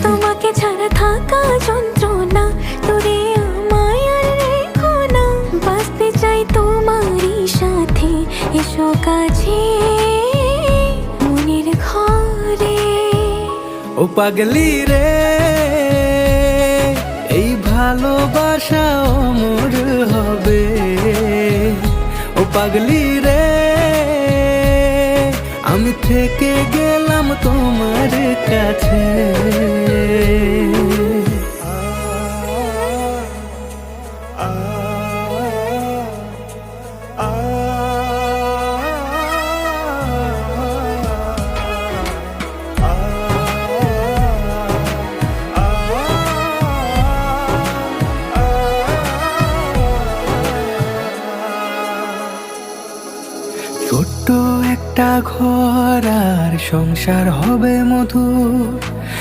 তোমাকে ছাড়া থাকা যন্ত্রণা, তোরে আমায় আর রেখো না। বাঁচতে চাই তোমারই সাথে, এসো কাছে মনের ঘরে। ও পাগলি রে, এই ভালোবাসা অমর হবে। ও পাগলি রে, আমি থেকে গেলাম তোমার কাছে। ছোট্ট একটা ঘর আর সংসার হবে মধুর,